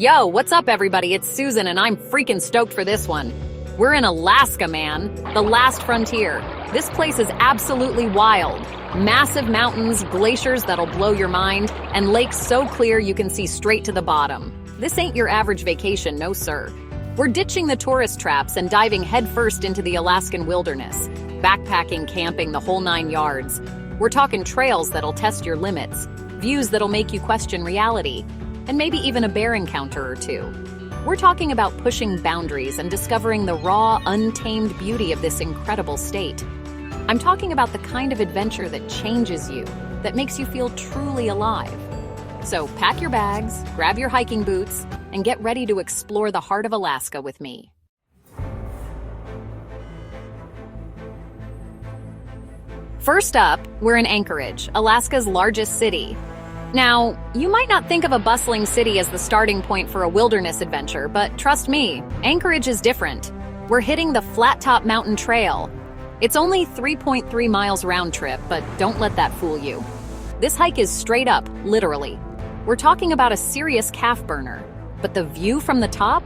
Yo, what's up everybody? It's Susan and I'm freaking stoked for this one. We're in Alaska, man. The last frontier. This place is absolutely wild. Massive mountains, glaciers that'll blow your mind, and lakes so clear you can see straight to the bottom. This ain't your average vacation, no sir. We're ditching the tourist traps and diving headfirst into the Alaskan wilderness. Backpacking, camping, the whole 9 yards. We're talking trails that'll test your limits, views that'll make you question reality, and maybe even a bear encounter or two. We're talking about pushing boundaries and discovering the raw, untamed beauty of this incredible state. I'm talking about the kind of adventure that changes you, that makes you feel truly alive. So pack your bags, grab your hiking boots, and get ready to explore the heart of Alaska with me. First up, we're in Anchorage, Alaska's largest city. Now, you might not think of a bustling city as the starting point for a wilderness adventure, but trust me, Anchorage is different. We're hitting the Flattop Mountain Trail. It's only 3.3 miles round trip, but don't let that fool you. This hike is straight up, literally. We're talking about a serious calf burner, but the view from the top?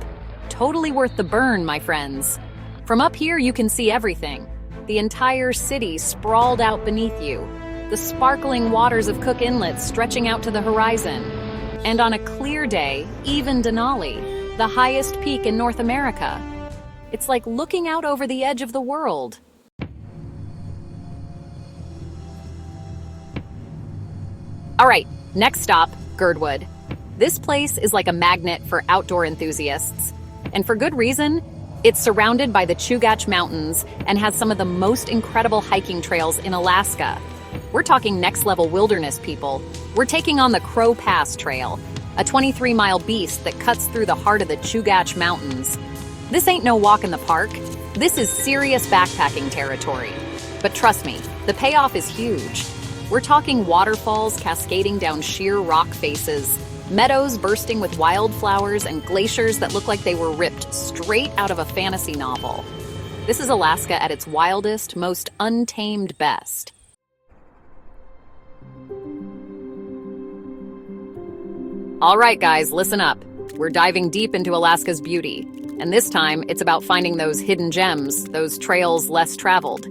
Totally worth the burn, my friends. From up here, you can see everything. The entire city sprawled out beneath you. The sparkling waters of Cook Inlet stretching out to the horizon. And on a clear day, even Denali, the highest peak in North America. It's like looking out over the edge of the world. All right, next stop, Girdwood. This place is like a magnet for outdoor enthusiasts. And for good reason. It's surrounded by the Chugach Mountains and has some of the most incredible hiking trails in Alaska. We're talking next-level wilderness, people. We're taking on the Crow Pass Trail, a 23-mile beast that cuts through the heart of the Chugach Mountains. This ain't no walk in the park. This is serious backpacking territory. But trust me, the payoff is huge. We're talking waterfalls cascading down sheer rock faces, meadows bursting with wildflowers, and glaciers that look like they were ripped straight out of a fantasy novel. This is Alaska at its wildest, most untamed best. All right, guys, listen up. We're diving deep into Alaska's beauty. And this time, it's about finding those hidden gems, those trails less traveled.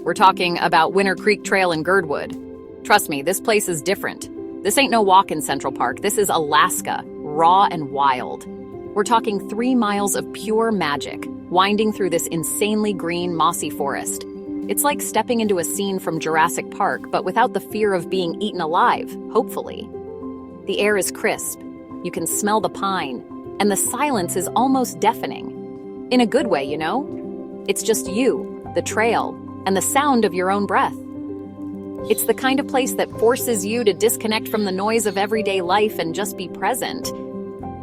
We're talking about Winter Creek Trail in Girdwood. Trust me, this place is different. This ain't no walk in Central Park. This is Alaska, raw and wild. We're talking 3 miles of pure magic, winding through this insanely green, mossy forest. It's like stepping into a scene from Jurassic Park, but without the fear of being eaten alive, hopefully. The air is crisp. You can smell the pine, and the silence is almost deafening. In a good way, you know? It's just you, the trail, and the sound of your own breath. It's the kind of place that forces you to disconnect from the noise of everyday life and just be present.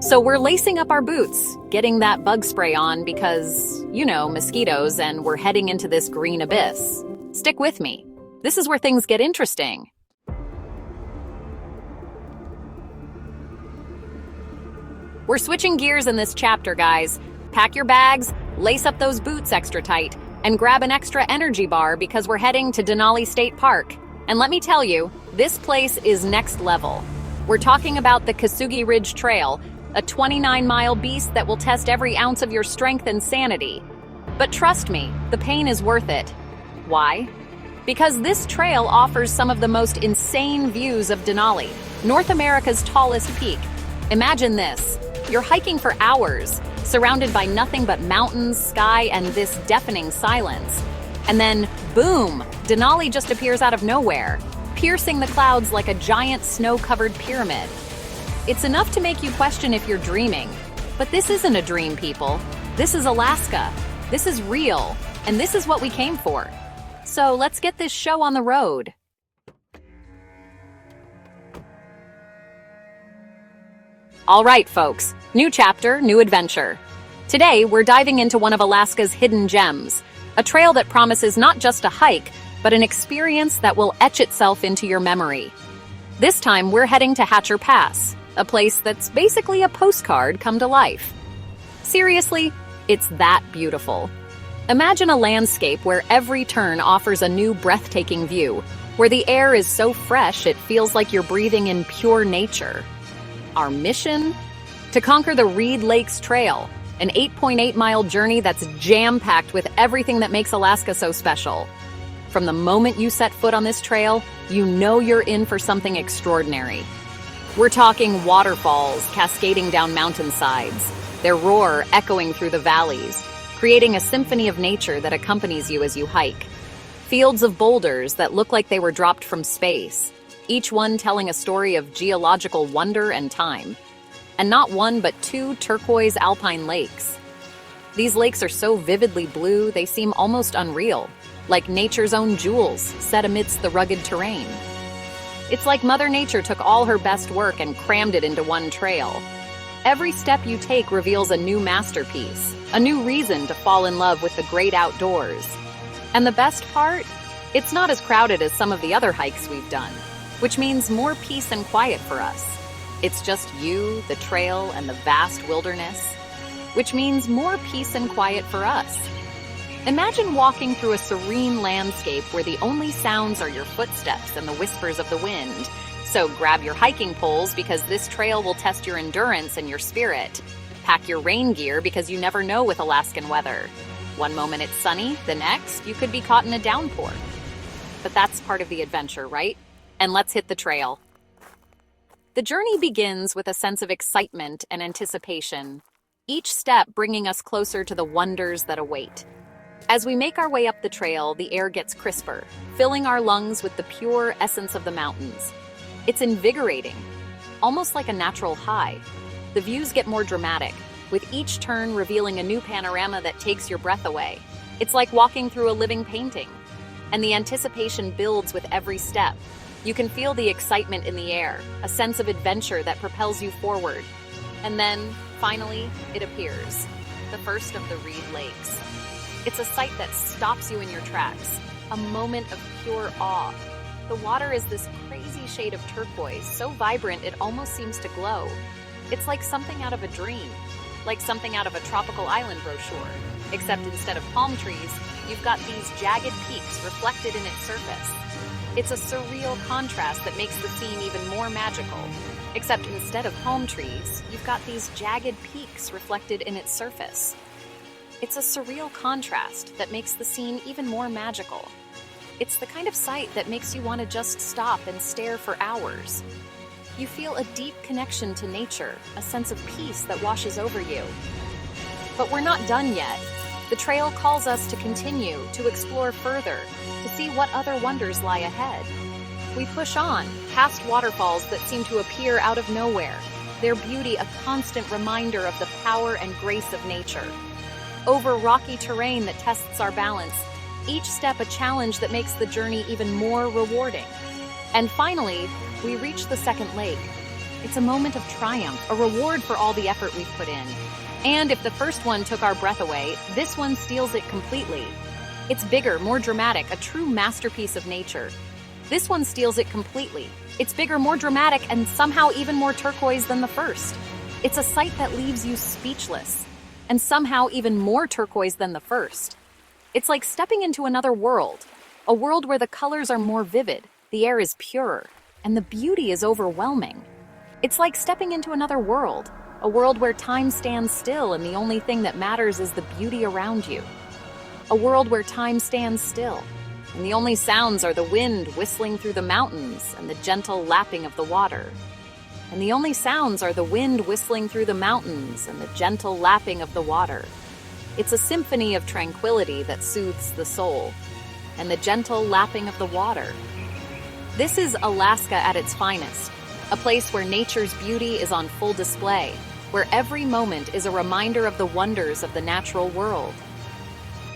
So we're lacing up our boots, getting that bug spray on because, you know, mosquitoes, and we're heading into this green abyss. Stick with me. This is where things get interesting. We're switching gears in this chapter, guys. Pack your bags, lace up those boots extra tight, and grab an extra energy bar because we're heading to Denali State Park. And let me tell you, this place is next level. We're talking about the Kesugi Ridge Trail, a 29-mile beast that will test every ounce of your strength and sanity. But trust me, the pain is worth it. Why? Because this trail offers some of the most insane views of Denali, North America's tallest peak. Imagine this. You're hiking for hours, surrounded by nothing but mountains, sky, and this deafening silence. And then, boom, Denali just appears out of nowhere, piercing the clouds like a giant snow-covered pyramid. It's enough to make you question if you're dreaming. But this isn't a dream, people. This is Alaska. This is real. And this is what we came for. So let's get this show on the road. All right, folks. New chapter, new adventure. Today, we're diving into one of Alaska's hidden gems, a trail that promises not just a hike, but an experience that will etch itself into your memory. This time, we're heading to Hatcher Pass, a place that's basically a postcard come to life. Seriously, it's that beautiful. Imagine a landscape where every turn offers a new breathtaking view, where the air is so fresh it feels like you're breathing in pure nature. Our mission? to conquer the Reed Lakes Trail, an 8.8-mile journey that's jam-packed with everything that makes Alaska so special. From the moment you set foot on this trail, you know you're in for something extraordinary. We're talking waterfalls cascading down mountainsides, their roar echoing through the valleys, creating a symphony of nature that accompanies you as you hike. Fields of boulders that look like they were dropped from space, each one telling a story of geological wonder and time. And not one but two turquoise alpine lakes. These lakes are so vividly blue they seem almost unreal, like nature's own jewels set amidst the rugged terrain. It's like Mother Nature took all her best work and crammed it into one trail. Every step you take reveals a new masterpiece, a new reason to fall in love with the great outdoors. And the best part? It's not as crowded as some of the other hikes we've done, which means more peace and quiet for us. It's just you, the trail, and the vast wilderness, which means more peace and quiet for us. Imagine walking through a serene landscape where the only sounds are your footsteps and the whispers of the wind. So grab your hiking poles because this trail will test your endurance and your spirit. Pack your rain gear because you never know with Alaskan weather. One moment it's sunny, the next you could be caught in a downpour. But that's part of the adventure, right? And let's hit the trail. The journey begins with a sense of excitement and anticipation, each step bringing us closer to the wonders that await. As we make our way up the trail, the air gets crisper, filling our lungs with the pure essence of the mountains. It's invigorating, almost like a natural high. The views get more dramatic, with each turn revealing a new panorama that takes your breath away. It's like walking through a living painting, and the anticipation builds with every step. You can feel the excitement in the air, a sense of adventure that propels you forward. And then, finally, it appears, the first of the Reed Lakes. It's a sight that stops you in your tracks, a moment of pure awe. The water is this crazy shade of turquoise, so vibrant it almost seems to glow. It's like something out of a dream, like something out of a tropical island brochure, except instead of palm trees, you've got these jagged peaks reflected in its surface. It's a surreal contrast that makes the scene even more magical. Except instead of palm trees, you've got these jagged peaks reflected in its surface. It's a surreal contrast that makes the scene even more magical. It's the kind of sight that makes you want to just stop and stare for hours. You feel a deep connection to nature, a sense of peace that washes over you. But we're not done yet. The trail calls us to continue, to explore further, to see what other wonders lie ahead. We push on, past waterfalls that seem to appear out of nowhere, their beauty a constant reminder of the power and grace of nature. Over rocky terrain that tests our balance, each step a challenge that makes the journey even more rewarding. And finally, we reach the second lake. It's a moment of triumph, a reward for all the effort we've put in. And if the first one took our breath away, this one steals it completely. It's bigger, more dramatic, a true masterpiece of nature. This one steals it completely. It's bigger, more dramatic, and somehow even more turquoise than the first. It's a sight that leaves you speechless, and somehow even more turquoise than the first. It's like stepping into another world, a world where the colors are more vivid, the air is purer, and the beauty is overwhelming. It's like stepping into another world, a world where time stands still and the only thing that matters is the beauty around you. A world where time stands still, and the only sounds are the wind whistling through the mountains and the gentle lapping of the water. And the only sounds are the wind whistling through the mountains and the gentle lapping of the water. It's a symphony of tranquility that soothes the soul, and the gentle lapping of the water. This is Alaska at its finest, a place where nature's beauty is on full display, where every moment is a reminder of the wonders of the natural world.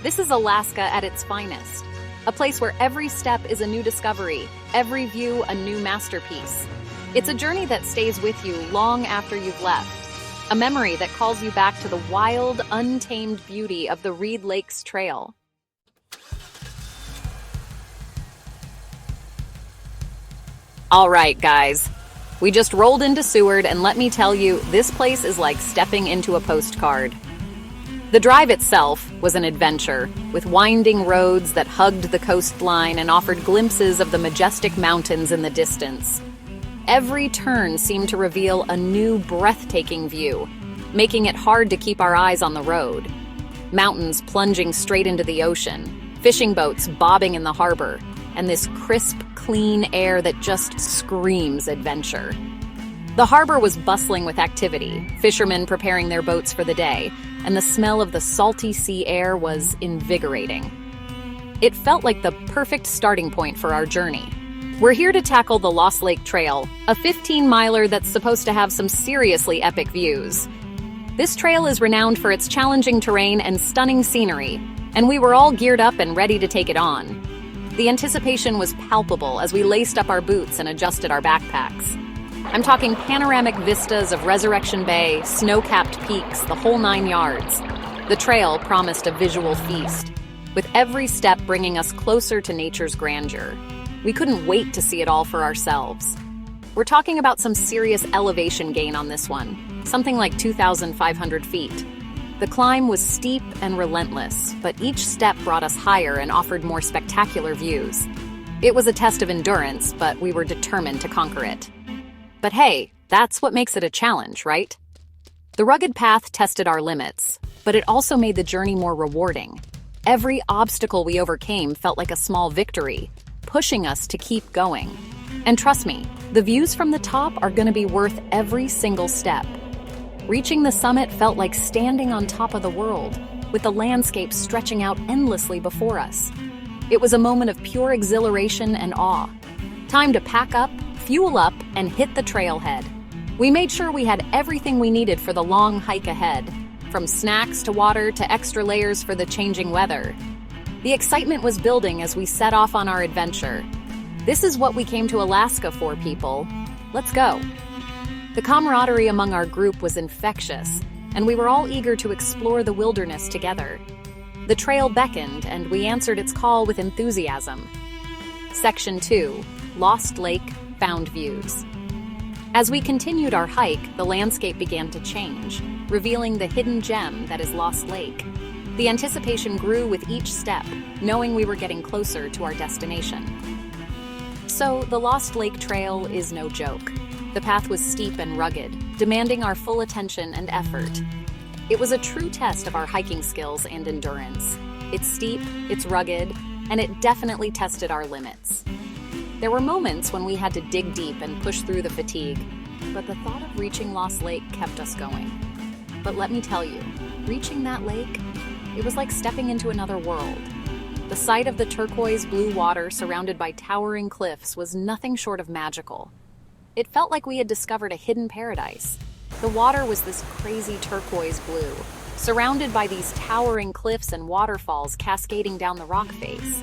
This is Alaska at its finest, a place where every step is a new discovery, every view a new masterpiece. It's a journey that stays with you long after you've left, a memory that calls you back to the wild, untamed beauty of the Reed Lakes Trail. All right, guys. We just rolled into Seward, and let me tell you, this place is like stepping into a postcard. The drive itself was an adventure, with winding roads that hugged the coastline and offered glimpses of the majestic mountains in the distance. Every turn seemed to reveal a new breathtaking view, making it hard to keep our eyes on the road. Mountains plunging straight into the ocean, fishing boats bobbing in the harbor, and this crisp, clean air that just screams adventure. The harbor was bustling with activity, fishermen preparing their boats for the day, and the smell of the salty sea air was invigorating. It felt like the perfect starting point for our journey. We're here to tackle the Lost Lake Trail, a 15-miler that's supposed to have some seriously epic views. This trail is renowned for its challenging terrain and stunning scenery, and we were all geared up and ready to take it on. The anticipation was palpable as we laced up our boots and adjusted our backpacks. I'm talking panoramic vistas of Resurrection Bay, snow-capped peaks, the whole 9 yards. The trail promised a visual feast, with every step bringing us closer to nature's grandeur. We couldn't wait to see it all for ourselves. We're talking about some serious elevation gain on this one, something like 2,500 feet. The climb was steep and relentless, but each step brought us higher and offered more spectacular views. It was a test of endurance, but we were determined to conquer it. But hey, that's what makes it a challenge, right? The rugged path tested our limits, but it also made the journey more rewarding. Every obstacle we overcame felt like a small victory, pushing us to keep going. And trust me, the views from the top are going to be worth every single step. Reaching the summit felt like standing on top of the world, with the landscape stretching out endlessly before us. It was a moment of pure exhilaration and awe. Time to pack up, fuel up, and hit the trailhead. We made sure we had everything we needed for the long hike ahead, from snacks to water to extra layers for the changing weather. The excitement was building as we set off on our adventure. This is what we came to Alaska for, people. Let's go. The camaraderie among our group was infectious, and we were all eager to explore the wilderness together. The trail beckoned, and we answered its call with enthusiasm. Section 2, Lost Lake, Found Views. As we continued our hike, the landscape began to change, revealing the hidden gem that is Lost Lake. The anticipation grew with each step, knowing we were getting closer to our destination. So, the Lost Lake Trail is no joke. The path was steep and rugged, demanding our full attention and effort. It was a true test of our hiking skills and endurance. It's steep, it's rugged, and it definitely tested our limits. There were moments when we had to dig deep and push through the fatigue, but the thought of reaching Lost Lake kept us going. But let me tell you, reaching that lake, it was like stepping into another world. The sight of the turquoise blue water surrounded by towering cliffs was nothing short of magical. It felt like we had discovered a hidden paradise. The water was this crazy turquoise blue, surrounded by these towering cliffs and waterfalls cascading down the rock face.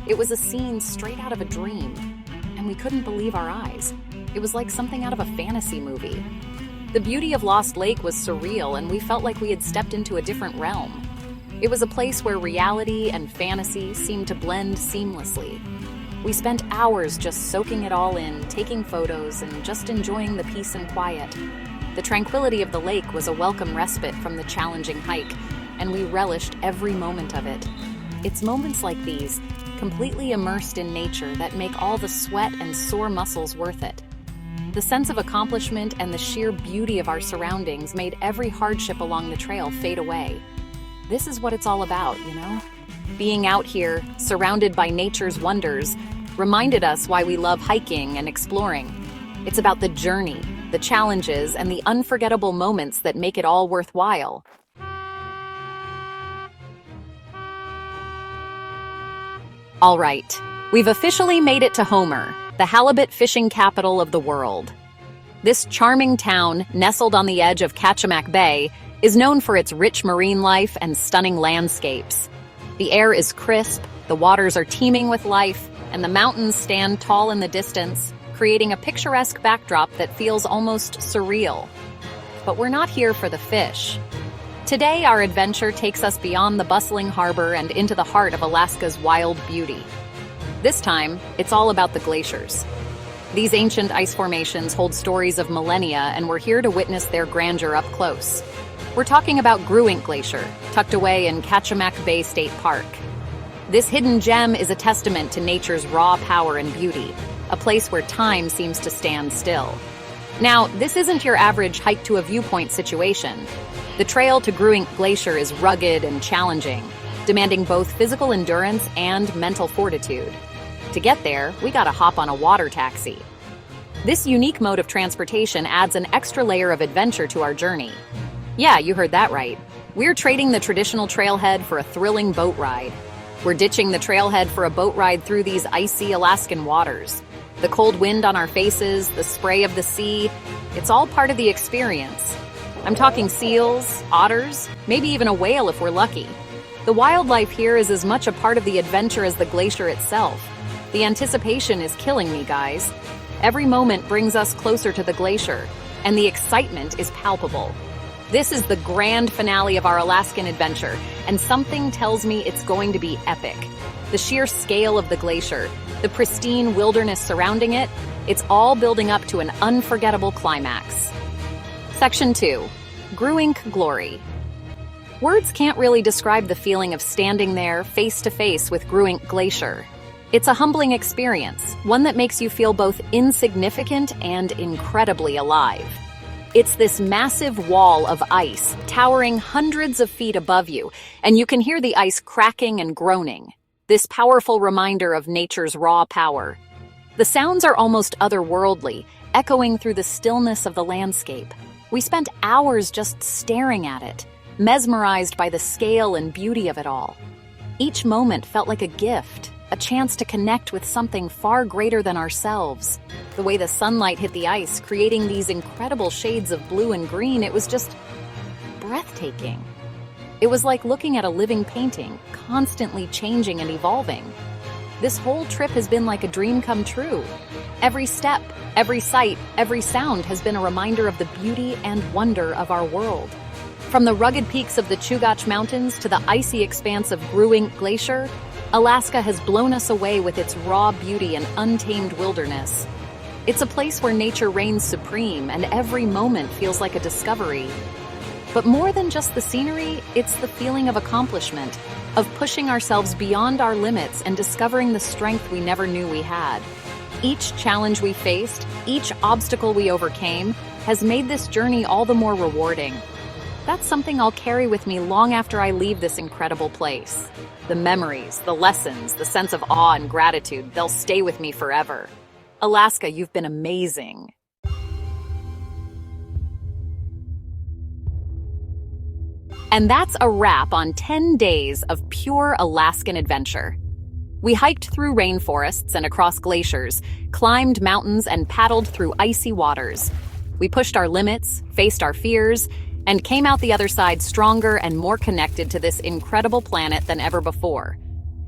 It was a scene straight out of a dream, and we couldn't believe our eyes. It was like something out of a fantasy movie. The beauty of Lost Lake was surreal, and we felt like we had stepped into a different realm. It was a place where reality and fantasy seemed to blend seamlessly. We spent hours just soaking it all in, taking photos, and just enjoying the peace and quiet. The tranquility of the lake was a welcome respite from the challenging hike, and we relished every moment of it. It's moments like these, completely immersed in nature, that make all the sweat and sore muscles worth it. The sense of accomplishment and the sheer beauty of our surroundings made every hardship along the trail fade away. This is what it's all about, you know? Being out here, surrounded by nature's wonders, reminded us why we love hiking and exploring. It's about the journey, the challenges, and the unforgettable moments that make it all worthwhile. All right, we've officially made it to Homer, the halibut fishing capital of the world. This charming town, nestled on the edge of Kachemak Bay, is known for its rich marine life and stunning landscapes. The air is crisp, the waters are teeming with life, and the mountains stand tall in the distance, creating a picturesque backdrop that feels almost surreal. But we're not here for the fish. Today, our adventure takes us beyond the bustling harbor and into the heart of Alaska's wild beauty. This time, it's all about the glaciers. These ancient ice formations hold stories of millennia, and we're here to witness their grandeur up close. We're talking about Grewingk Glacier, tucked away in Kachemak Bay State Park. This hidden gem is a testament to nature's raw power and beauty. a place where time seems to stand still. Now, this isn't your average hike to a viewpoint situation. The trail to Grewingk Glacier is rugged and challenging, demanding both physical endurance and mental fortitude. To get there, we gotta hop on a water taxi. This unique mode of transportation adds an extra layer of adventure to our journey. Yeah, you heard that right. We're trading the traditional trailhead for a thrilling boat ride. We're ditching the trailhead for a boat ride through these icy Alaskan waters. The cold wind on our faces, the spray of the sea, it's all part of the experience. I'm talking seals, otters, maybe even a whale if we're lucky. The wildlife here is as much a part of the adventure as the glacier itself. The anticipation is killing me, guys. Every moment brings us closer to the glacier, and the excitement is palpable. This is the grand finale of our Alaskan adventure, and something tells me it's going to be epic. The sheer scale of the glacier, the pristine wilderness surrounding it, it's all building up to an unforgettable climax. Section 2. Grewingk Glory. Words can't really describe the feeling of standing there face to face with Grewingk Glacier. It's a humbling experience, one that makes you feel both insignificant and incredibly alive. It's this massive wall of ice, towering hundreds of feet above you, and you can hear the ice cracking and groaning. This powerful reminder of nature's raw power. The sounds are almost otherworldly, echoing through the stillness of the landscape. We spent hours just staring at it, mesmerized by the scale and beauty of it all. Each moment felt like a gift, a chance to connect with something far greater than ourselves. The way the sunlight hit the ice, creating these incredible shades of blue and green, it was just breathtaking. It was like looking at a living painting, constantly changing and evolving. This whole trip has been like a dream come true. Every step, every sight, every sound has been a reminder of the beauty and wonder of our world. From the rugged peaks of the Chugach Mountains to the icy expanse of Grewingk Glacier, Alaska has blown us away with its raw beauty and untamed wilderness. It's a place where nature reigns supreme and every moment feels like a discovery. But more than just the scenery, it's the feeling of accomplishment, of pushing ourselves beyond our limits and discovering the strength we never knew we had. Each challenge we faced, each obstacle we overcame, has made this journey all the more rewarding. That's something I'll carry with me long after I leave this incredible place. The memories, the lessons, the sense of awe and gratitude, they'll stay with me forever. Alaska, you've been amazing. And that's a wrap on 10 days of pure Alaskan adventure. We hiked through rainforests and across glaciers, climbed mountains and paddled through icy waters. We pushed our limits, faced our fears, and came out the other side stronger and more connected to this incredible planet than ever before.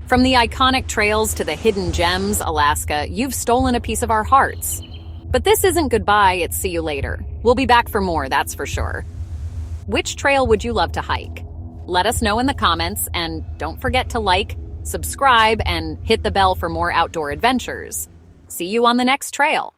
From the iconic trails to the hidden gems, Alaska, you've stolen a piece of our hearts. But this isn't goodbye, it's see you later. We'll be back for more, that's for sure. Which trail would you love to hike? Let us know in the comments, and don't forget to like, subscribe, and hit the bell for more outdoor adventures. See you on the next trail.